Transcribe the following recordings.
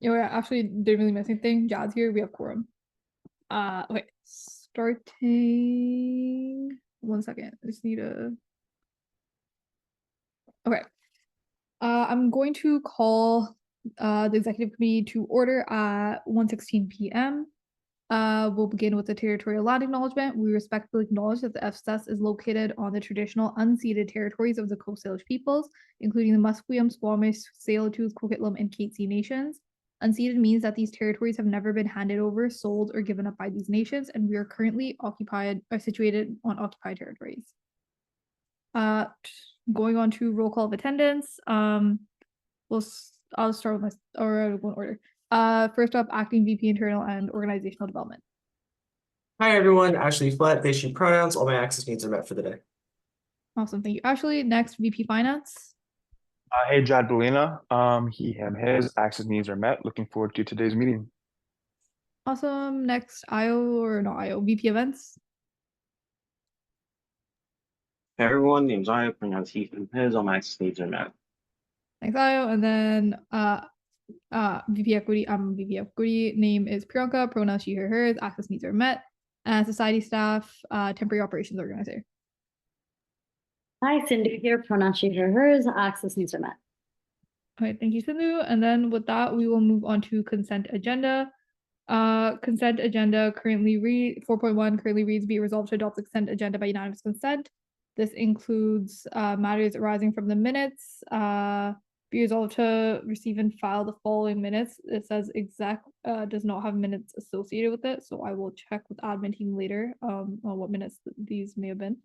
Yeah, we're actually didn't really miss anything. Jad's here. We have quorum. Okay, starting. 1 second. I just need a. Okay. I'm going to call the executive committee to order at 1:16 p.m. We'll begin with the territorial land acknowledgement. We respectfully acknowledge that the FSS is located on the traditional unceded territories of the Coast Salish peoples, including the Musqueam, Squamish, Tsleil-Waututh, Coquitlam, and Katzie nations. Unceded means that these territories have never been handed over, sold, or given up by these nations, and we are currently situated on occupied territories. Going on to roll call of attendance. I'll start with one order. First up, acting VP internal and organizational development. Hi everyone, Ashley Flett, they she pronouns, all my access needs are met for the day. Awesome, thank you, Ashley. Next, VP finance. Hey, Jad Belina. He, him, his access needs are met. Looking forward to today's meeting. Awesome. Next, VP events. Hey everyone, name's Io, pronouns he, him, his, all my access needs are met. Thanks, Io. And then VP equity, I'm VP equity. Name is Priyanka, pronouns she, her, hers, access needs are met. And society staff, temporary operations organizer. Hi, Cindy here, pronouns she, her, hers, access needs are met. Okay, thank you, Sindhu. And then with that, we will move on to consent agenda. Consent agenda currently 4.1 currently reads, be resolved to adopt the consent agenda by unanimous consent. This includes matters arising from the minutes. Be resolved to receive and file the following minutes. It says exec does not have minutes associated with it, so I will check with admin team later on what minutes these may have been.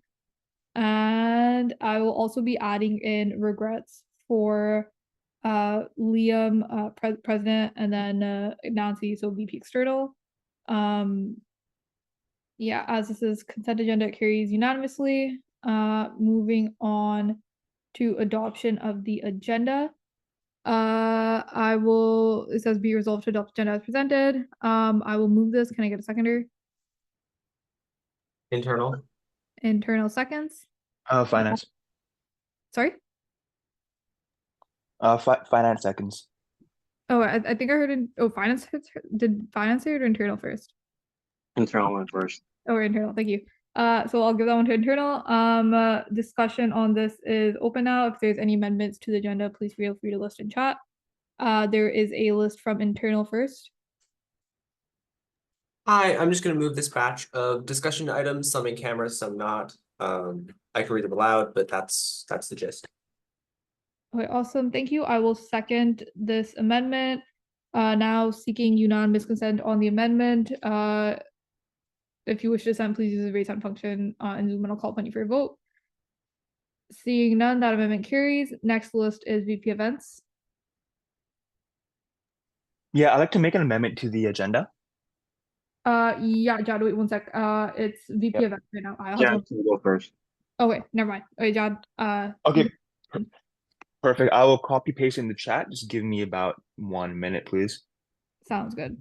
And I will also be adding in regrets for Liam, president, and then Nancy, so VP external. Yeah, as this is consent agenda, it carries unanimously. Moving on to adoption of the agenda. It says be resolved to adopt agenda as presented. I will move this. Can I get a seconder? Internal seconds. Finance. Sorry? Finance seconds. Oh, I think I heard finance. Did finance say it or internal first? Internal went first. Oh, internal. Thank you. So I'll give that one to internal. Discussion on this is open now. If there's any amendments to the agenda, please feel free to list in chat. There is a list from internal first. Hi, I'm just going to move this batch of discussion items, some in camera, some not. I can read them aloud, but that's the gist. Okay, awesome. Thank you. I will second this amendment. Now seeking unanimous consent on the amendment. If you wish to dissent, please use the raise hand function in Zoom and I'll call upon you for a vote. Seeing none, that amendment carries. Next list is VP events. Yeah, I'd like to make an amendment to the agenda. Yeah, Jad, wait 1 sec. It's VP events right now. Jad can go first. Okay, never mind. Okay, Jad. Okay, perfect. I will copy paste in the chat. Just give me about 1 minute, please. Sounds good.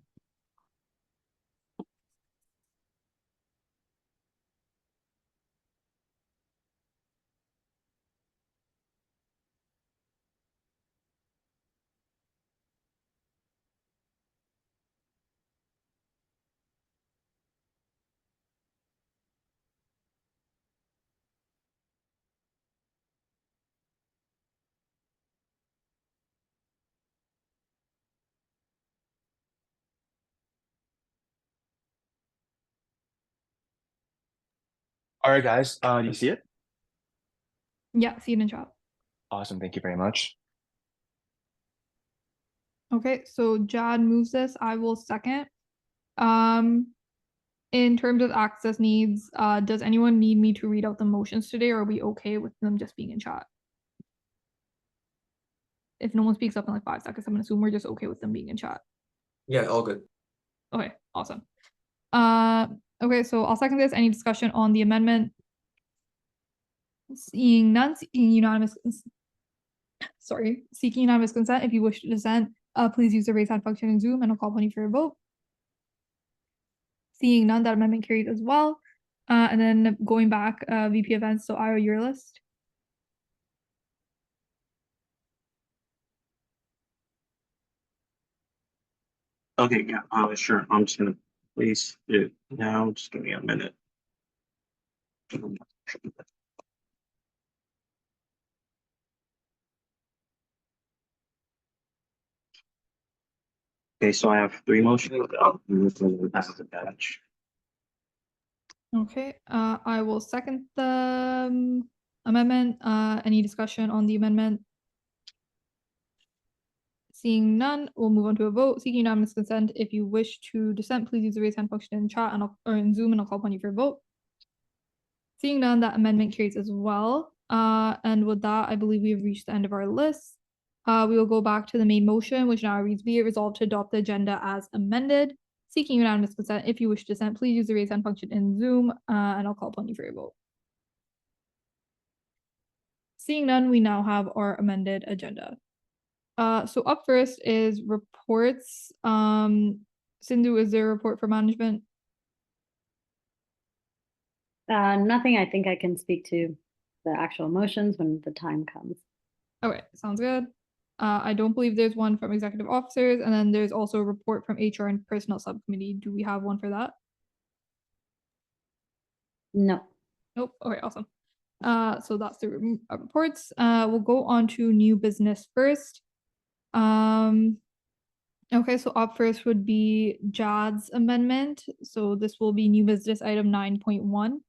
All right, guys. Do you see it? Yeah, see it in chat. Awesome. Thank you very much. Okay, so Jad moves this. I will second. In terms of access needs, does anyone need me to read out the motions today, or are we okay with them just being in chat? If no one speaks up in like 5 seconds, I'm gonna assume we're just okay with them being in chat. Yeah, all good. Okay, awesome. Okay, so I'll second this. Any discussion on the amendment? Seeing none, seeking unanimous consent. If you wish to dissent, please use the raise hand function in Zoom and I'll call upon you for a vote. Seeing none, that amendment carries as well. And then going back, VP events, so Io, your list. Okay, yeah, sure. I'm just gonna place it now. Just give me a minute. Okay, so I have three motions. I'll move them as a batch. Okay, I will second the amendment. Any discussion on the amendment? Seeing none, we'll move on to a vote. Seeking unanimous consent. If you wish to dissent, please use the raise hand function in chat or in Zoom, and I'll call upon you for a vote. Seeing none, that amendment carries as well. And with that, I believe we have reached the end of our list. We will go back to the main motion, which now reads: be it resolved to adopt the agenda as amended. Seeking unanimous consent. If you wish to dissent, please use the raise hand function in Zoom, and I'll call upon you for your vote. Seeing none, we now have our amended agenda. So up first is reports. Sindhu, is there a report for management? Nothing. I think I can speak to the actual motions when the time comes. Okay, sounds good. I don't believe there's one from executive officers, and then there's also a report from HR and personnel subcommittee. Do we have one for that? No. Nope. Okay, awesome. So that's the reports. We'll go on to new business first. Okay, so up first would be Jad's amendment. So this will be new business item 9.1.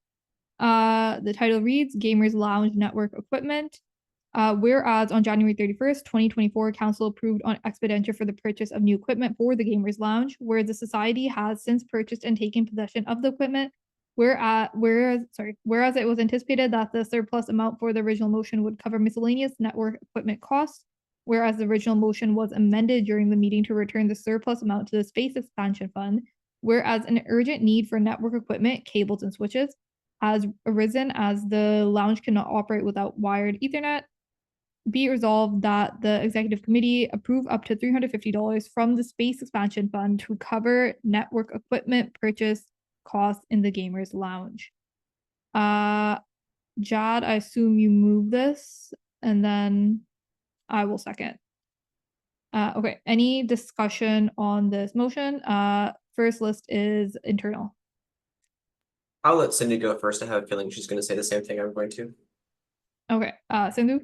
The title reads Gamers Lounge Network Equipment. Whereas on January 31st, 2024, Council approved on expenditure for the purchase of new equipment for the Gamers Lounge, where the Society has since purchased and taken possession of the equipment. Whereas it was anticipated that the surplus amount for the original motion would cover miscellaneous network equipment costs, whereas the original motion was amended during the meeting to return the surplus amount to the Space Expansion Fund, whereas an urgent need for network equipment, cables, and switches has arisen as the lounge cannot operate without wired Ethernet. Be it resolved that the executive committee approve up to $350 from the Space Expansion Fund to cover network equipment purchase costs in the Gamers Lounge. Jad, I assume you move this, and then I will second. Okay, any discussion on this motion? First list is internal. I'll let Cindy go first. I have a feeling she's going to say the same thing I'm going to. Okay, Sindhu?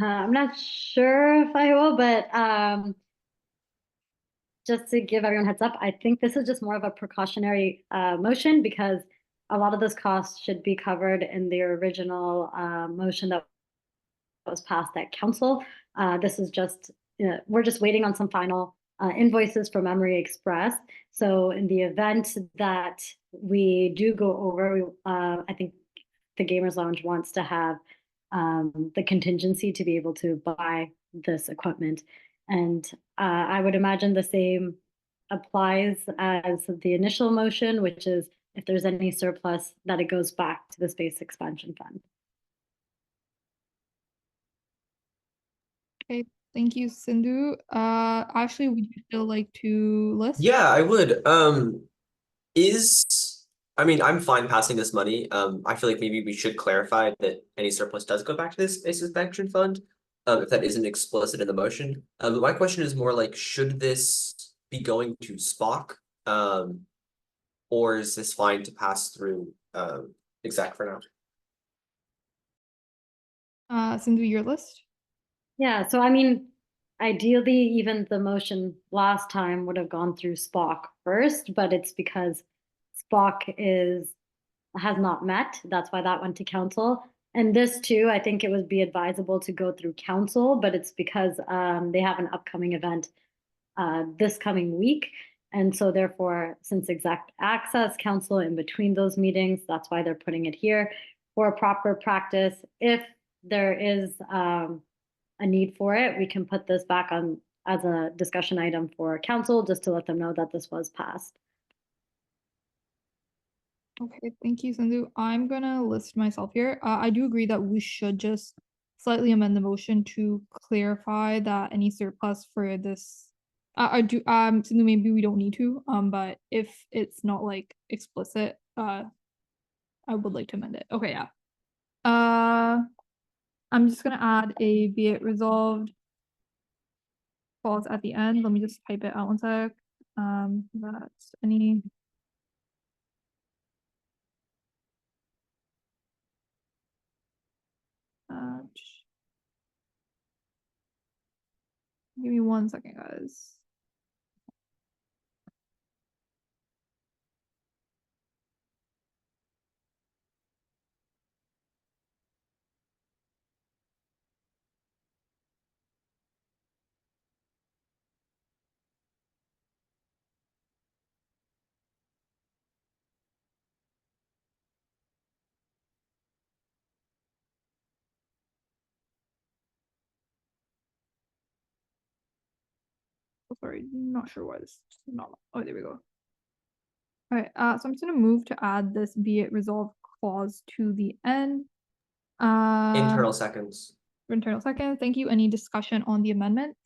I'm not sure if I will, but just to give everyone heads up, I think this is just more of a precautionary motion because a lot of those costs should be covered in the original motion that was passed at council. This is just, we're just waiting on some final invoices from Memory Express. So in the event that we do go over, I think the Gamers Lounge wants to have the contingency to be able to buy this equipment. And I would imagine the same applies as the initial motion, which is if there's any surplus, that it goes back to the Space Expansion Fund. Okay, thank you, Sindhu. Ashley, would you still like to list? Yeah, I would. I mean, I'm fine passing this money. I feel like maybe we should clarify that any surplus does go back to this Space Expansion Fund, if that isn't explicit in the motion. But my question is more like, should this be going to Spock? Or is this fine to pass through exec for now? Sindhu, your list? Yeah, so I mean, ideally, even the motion last time would have gone through Spock first, but it's because Spock has not met. That's why that went to council. And this too, I think it would be advisable to go through council, but it's because they have an upcoming event this coming week. And so therefore, since exec access council in between those meetings, that's why they're putting it here for proper practice. If there is a need for it, we can put this back on as a discussion item for council, just to let them know that this was passed. Okay, thank you, Sindhu. I'm gonna list myself here. I do agree that we should just slightly amend the motion to clarify that any surplus for this. Sindhu, maybe we don't need to, but if it's not like explicit, I would like to amend it. Okay, yeah. I'm just gonna add a be it resolved clause at the end. Let me just type it out one sec. That's any. Give me 1 second, guys. Oh, sorry, not sure why this is not. Oh, there we go. All right, so I'm just gonna move to add this be it resolved clause to the end. Internal seconds. Internal second, thank you. Any discussion on the amendment?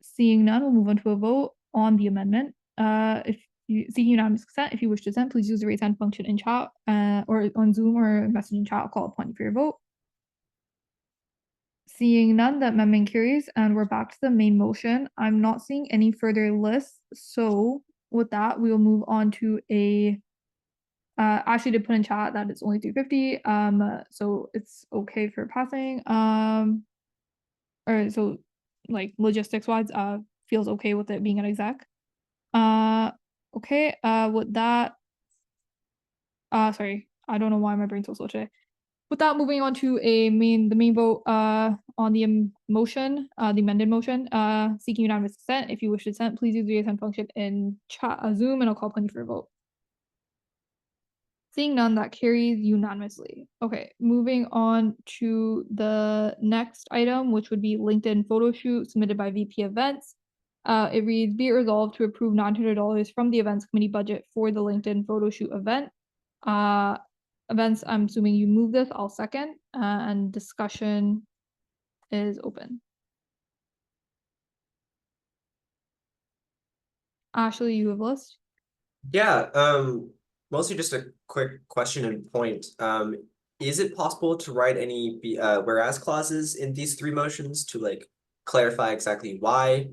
Seeing none, we'll move on to a vote on the amendment. If you seeking unanimous consent, if you wish to dissent, please use the raise hand function in chat, or on Zoom or messaging chat. I'll call upon you for your vote. Seeing none, the amendment carries, and we're back to the main motion. I'm not seeing any further lists, so with that, we will move on to a. Ashley did put in chat that it's only 350, so it's okay for passing. Or so, like logistics wise, feels okay with it being an exec. Okay. With that, sorry, I don't know why my brain's so slow today. With that, moving on to the main vote on the motion, the amended motion, seeking unanimous consent. If you wish to dissent, please use the raise hand function in chat, Zoom, and I'll call upon you for a vote. Seeing none, that carries unanimously. Okay, moving on to the next item, which would be LinkedIn photo shoot submitted by VP Events. It reads, be it resolved to approve $900 from the events committee budget for the LinkedIn photo shoot event. Events, I'm assuming you move this, I'll second, and discussion is open. Ashley, you have a list? Yeah, mostly just a quick question and point. Is it possible to write any whereas clauses in these three motions to like clarify exactly why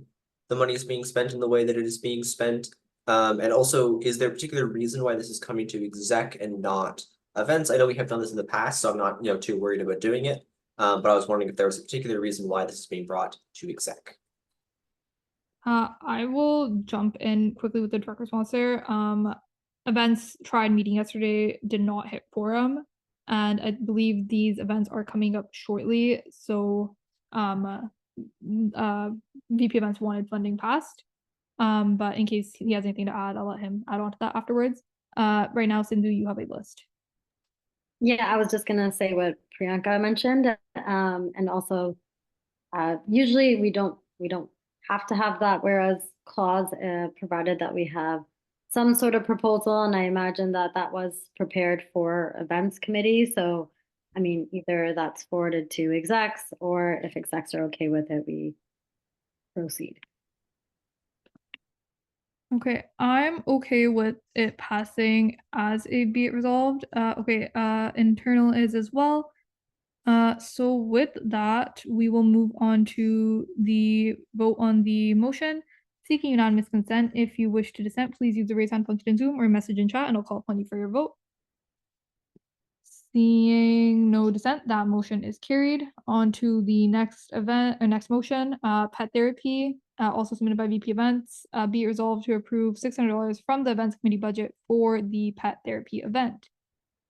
the money is being spent in the way that it is being spent? And also, is there a particular reason why this is coming to exec and not events? I know we have done this in the past, so I'm not too worried about doing it. But I was wondering if there was a particular reason why this is being brought to exec. I will jump in quickly with the direct response there. Events tried meeting yesterday, did not hit quorum, and I believe these events are coming up shortly. So, VP Events wanted funding passed. But in case he has anything to add, I'll let him add on to that afterwards. Right now, Sindhu, you have a list. Yeah, I was just gonna say what Priyanka mentioned, and also, usually we don't have to have that whereas clause, provided that we have some sort of proposal, and I imagine that was prepared for events committee. So, I mean, either that's forwarded to execs, or if execs are okay with it, we proceed. Okay, I'm okay with it passing as a be it resolved. Okay, internal is as well. So with that, we will move on to the vote on the motion. Seeking unanimous consent, if you wish to dissent, please use the raise hand function in Zoom or message in chat, and I'll call upon you for your vote. Seeing no dissent, that motion is carried. On to the next event or next motion, pet therapy, also submitted by VP Events. Be it resolved to approve $600 from the events committee budget for the pet therapy event.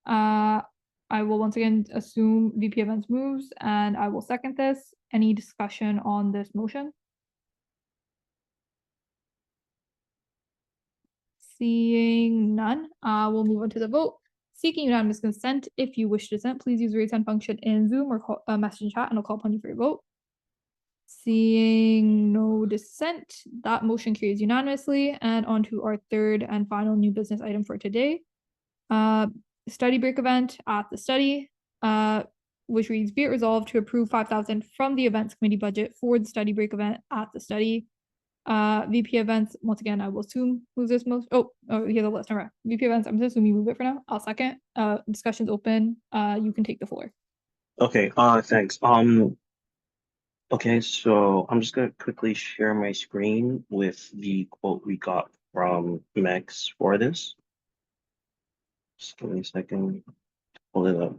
I will once again assume VP Events moves, and I will second this. Any discussion on this motion? Seeing none, we'll move on to the vote. Seeking unanimous consent, if you wish to dissent, please use the raise hand function in Zoom or call, message in chat, and I'll call upon you for your vote. Seeing no dissent, that motion carries unanimously. And on to our third and final new business item for today. Study break event at the study, which reads, be it resolved to approve $5,000 from the events committee budget for the study break event at the study. VP Events, once again, I will assume moves this most. Oh, here's the list. All right. VP Events, I'm just assuming you move it for now. I'll second. Discussion's open. You can take the floor. Okay, thanks. Okay, so I'm just gonna quickly share my screen with the quote we got from Mex for this. Just give me a second, pull it up.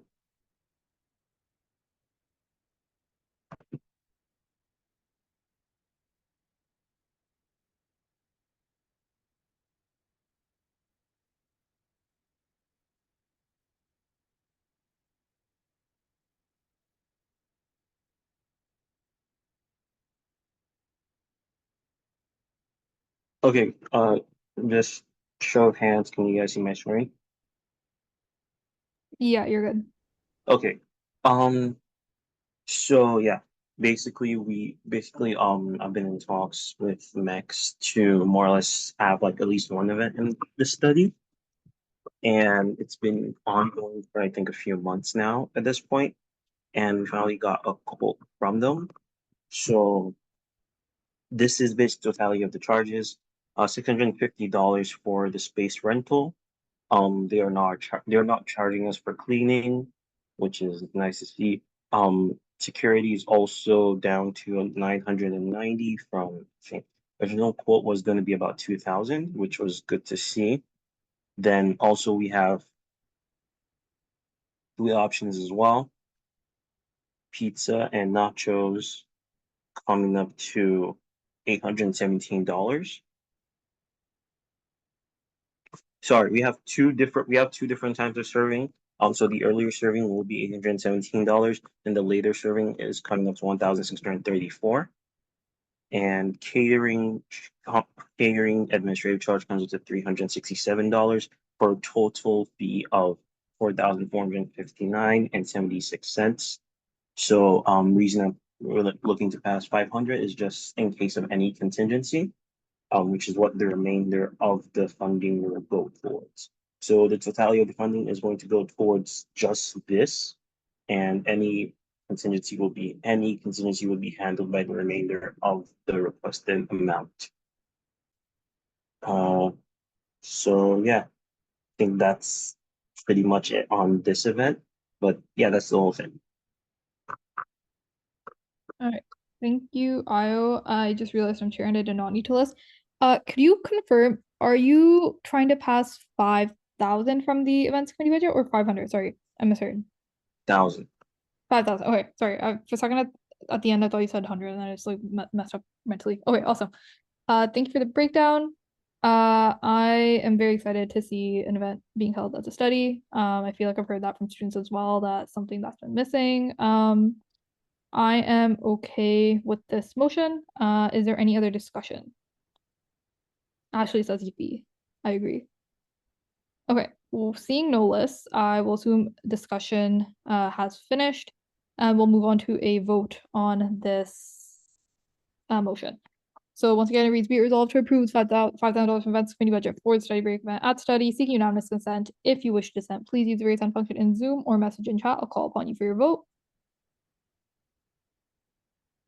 Okay, just show of hands, can you guys see my screen? Yeah, you're good. Okay, so yeah, basically I've been in talks with Mex to more or less have like at least one event in the study. And it's been ongoing for I think a few months now at this point, and we finally got a quote from them. So this is basically totality of the charges. $650 for the space rental. They're not charging us for cleaning, which is nice to see. Security is also down to 990 from, I think original quote was going to be about 2,000, which was good to see. Then also we have three options as well. Pizza and nachos coming up to $817. Sorry, we have two different times of serving. So the earlier serving will be $817, and the later serving is coming up to 1,634. And catering administrative charge comes up to $367 for a total fee of $4,459.76. So reason we're looking to pass 500 is just in case of any contingency, which is what the remainder of the funding will go towards. So the totality of the funding is going to go towards just this, and any contingency will be handled by the remainder of the requested amount. So yeah, I think that's pretty much it on this event. But yeah, that's the whole thing. All right. Thank you, Io. I just realized I'm chair and I did not need to list. Could you confirm, are you trying to pass 5,000 from the events committee budget or 500? Sorry, I misheard. 1,000. 5,000. Okay, sorry. For a second at the end, I thought you said 100 and I just like messed up mentally. Okay, awesome. Thank you for the breakdown. I am very excited to see an event being held as a study. I feel like I've heard that from students as well. That's something that's been missing. I am okay with this motion. Is there any other discussion? Ashley says yippee. I agree. Okay, well, seeing no lists, I will assume discussion has finished, and we'll move on to a vote on this motion. So once again, it reads, be it resolved to approve $5,000 from events committee budget for the study break event at study, seeking unanimous consent. If you wish to dissent, please use the raise hand function in Zoom or message in chat. I'll call upon you for your vote.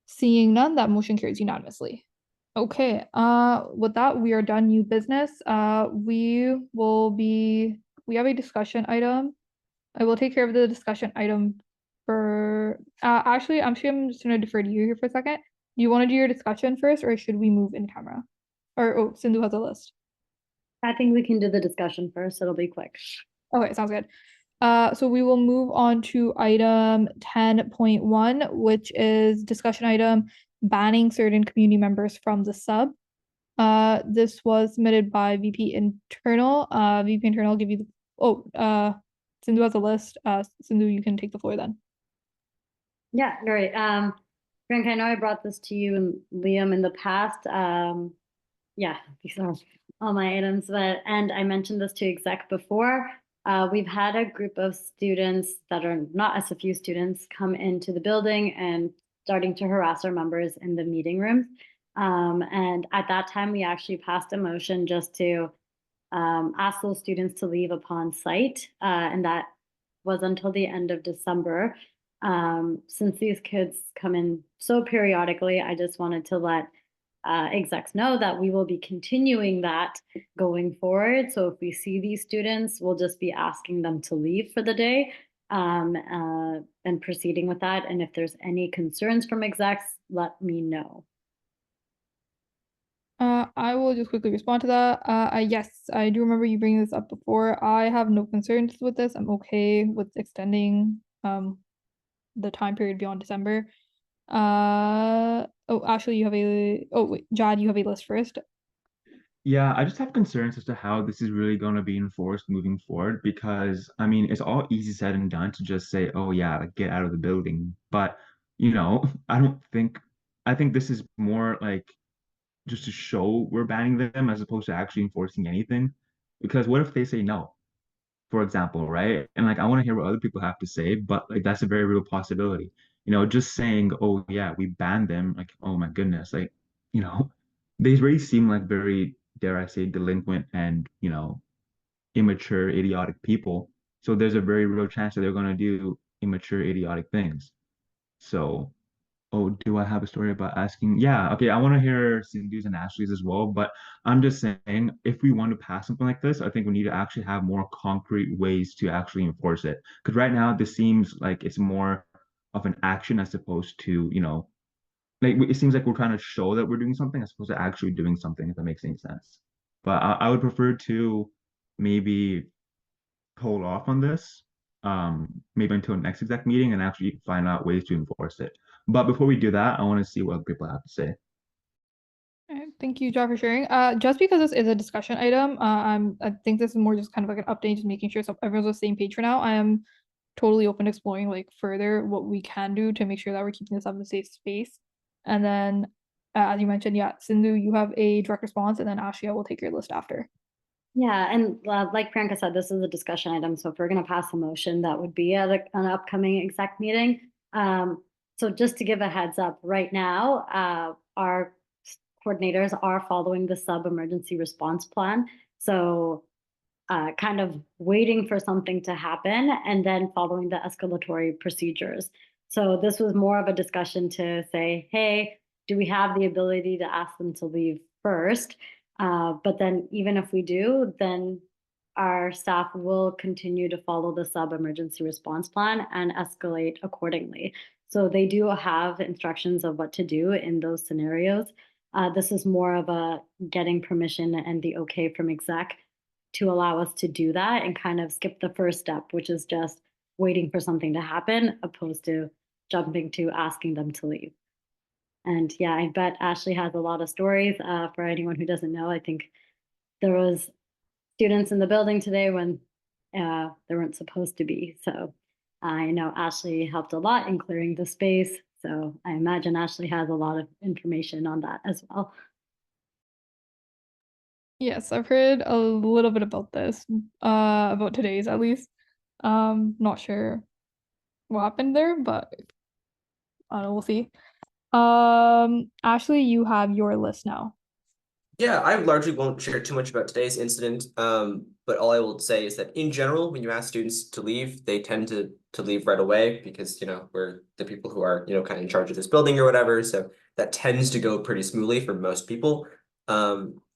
Seeing none, that motion carries unanimously. Okay, with that, we are done new business. We have a discussion item. I will take care of the discussion item for, actually, I'm just gonna defer to you here for a second. Do you want to do your discussion first, or should we move in camera? Or, oh, Sindhu has a list. I think we can do the discussion first. It'll be quick. Okay, sounds good. So we will move on to item 10.1, which is discussion item banning certain community members from the sub. This was submitted by VP Internal. VP Internal, I'll give you the, Sindhu has a list. Sindhu, you can take the floor then. Yeah, great. Frank, I know I brought this to you and Liam in the past. Yeah, these are all my items, and I mentioned this to exec before. We've had a group of students that are not SFU students come into the building and starting to harass our members in the meeting rooms. And at that time, we actually passed a motion just to ask those students to leave upon site. And that was until the end of December. Since these kids come in so periodically, I just wanted to let execs know that we will be continuing that going forward. So if we see these students, we'll just be asking them to leave for the day. and proceeding with that. And if there's any concerns from execs, let me know. I will just quickly respond to that. Yes, I do remember you bringing this up before. I have no concerns with this. I'm okay with extending the time period beyond December. Oh, Ashley, you have wait, Jad, you have a list first. Yeah, I just have concerns as to how this is really going to be enforced moving forward because, I mean, it's all easy said and done to just say, oh, yeah, like get out of the building. But, I think this is more like just to show we're banning them as opposed to actually enforcing anything. Because what if they say no, for example, right? And like, I want to hear what other people have to say, but like, that's a very real possibility. Just saying, oh, yeah, we banned them, like, oh my goodness, like, you know, they really seem like very, dare I say, delinquent and, immature, idiotic people. So there's a very real chance that they're going to do immature, idiotic things. So, oh, do I have a story about asking? Yeah, okay, I want to hear Cindy's and Ashley's as well, but I'm just saying, if we want to pass something like this, I think we need to actually have more concrete ways to actually enforce it. Because right now, this seems like it's more of an action as opposed to, like it seems like we're trying to show that we're doing something as opposed to actually doing something, if that makes any sense. But I would prefer to maybe hold off on this, maybe until next exec meeting and actually find out ways to enforce it. But before we do that, I want to see what people have to say. All right, thank you, John, for sharing. Just because this is a discussion item, I think this is more just kind of like an update, just making sure so everyone's on the same page for now. I am totally open to exploring like further what we can do to make sure that we're keeping this up in a safe space. And then, as you mentioned, yeah, Sindhu, you have a direct response, and then Ashia will take your list after. Yeah, and like Priyanka said, this is a discussion item. So if we're going to pass a motion, that would be at an upcoming exec meeting. So just to give a heads up, right now, our coordinators are following the sub-emergency response plan. So kind of waiting for something to happen and then following the escalatory procedures. So this was more of a discussion to say, hey, do we have the ability to ask them to leave first? But then even if we do, then our staff will continue to follow the sub-emergency response plan and escalate accordingly. So they do have instructions of what to do in those scenarios. This is more of a getting permission and the okay from exec to allow us to do that and kind of skip the first step, which is just waiting for something to happen, opposed to jumping to asking them to leave. And yeah, I bet Ashley has a lot of stories. For anyone who doesn't know, I think there was students in the building today when there weren't supposed to be. So I know Ashley helped a lot in clearing the space. So I imagine Ashley has a lot of information on that as well. Yes, I've heard a little bit about this, about today's at least. Not sure what happened there, but I don't know, we'll see. Ashley, you have your list now. Yeah, I largely won't share too much about today's incident. But all I will say is that in general, when you ask students to leave, they tend to leave right away because, we're the people who are, kind of in charge of this building or whatever. So that tends to go pretty smoothly for most people.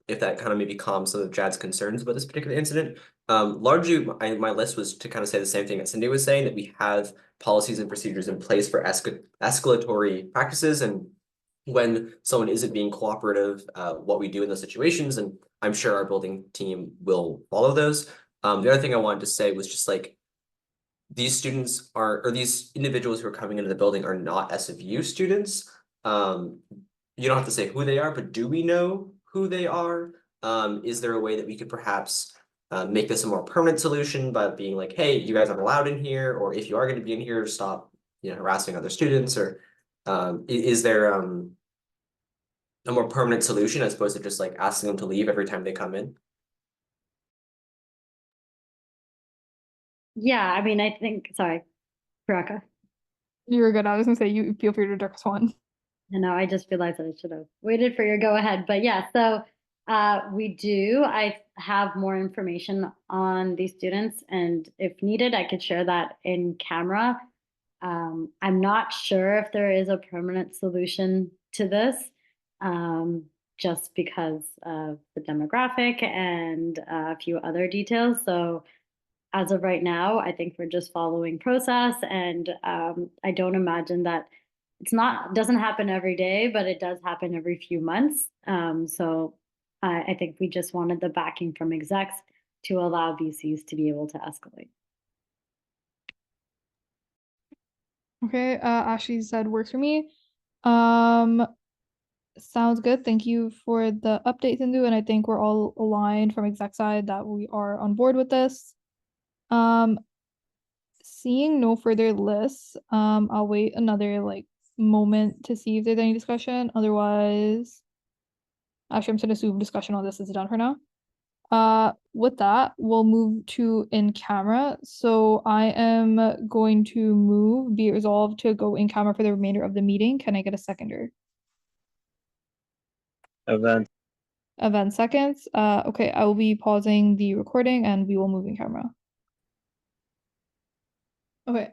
If that kind of maybe calms some of Jad's concerns about this particular incident. Largely, my list was to kind of say the same thing that Cindy was saying, that we have policies and procedures in place for escalatory practices and when someone isn't being cooperative, what we do in those situations, and I'm sure our building team will follow those. The other thing I wanted to say was just like these students or these individuals who are coming into the building are not SFU students. You don't have to say who they are, but do we know who they are? Is there a way that we could perhaps make this a more permanent solution by being like, hey, you guys aren't allowed in here, or if you are going to be in here, stop, harassing other students, or is there a more permanent solution as opposed to just like asking them to leave every time they come in? Yeah, I mean, I think, sorry, Priyanka. You were good. I was gonna say you feel free to direct one. I just realized that I should have waited for your go ahead. But yeah, so I have more information on these students, and if needed, I could share that in camera. I'm not sure if there is a permanent solution to this, just because of the demographic and a few other details. So as of right now, I think we're just following process, and I don't imagine that doesn't happen every day, but it does happen every few months. So I think we just wanted the backing from execs to allow VCs to be able to escalate. Okay, Ashley said works for me. Sounds good. Thank you for the update, Sindhu, and I think we're all aligned from exec side that we are on board with this. Seeing no further lists, I'll wait another moment to see if there's any discussion. Otherwise, actually, I'm just gonna assume discussion on this is done for now. With that, we'll move to in camera. So I am going to move, be it resolved to go in camera for the remainder of the meeting. Can I get a seconder? Event. Event seconds. Okay, I will be pausing the recording and we will move in camera. Okay,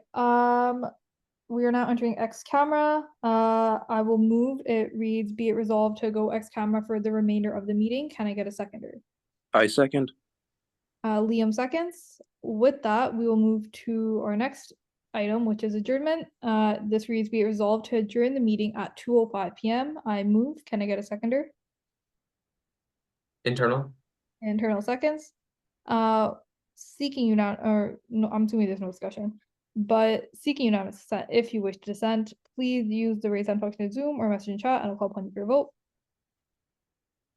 we are now entering X camera. I will move. It reads, be it resolved to go X camera for the remainder of the meeting. Can I get a seconder? I second. Liam seconds. With that, we will move to our next item, which is adjournment. This reads, be it resolved to adjourn the meeting at 2:05 p.m. I move. Can I get a seconder? Internal. Internal seconds. Seeking unanimous, or no, I'm assuming there's no discussion, but seeking unanimous consent. If you wish to dissent, please use the raise hand function in Zoom or message in chat, and I'll call upon you for your vote.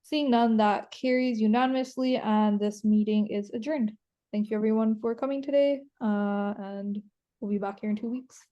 Seeing none, that carries unanimously, and this meeting is adjourned. Thank you everyone for coming today, and we'll be back here in 2 weeks.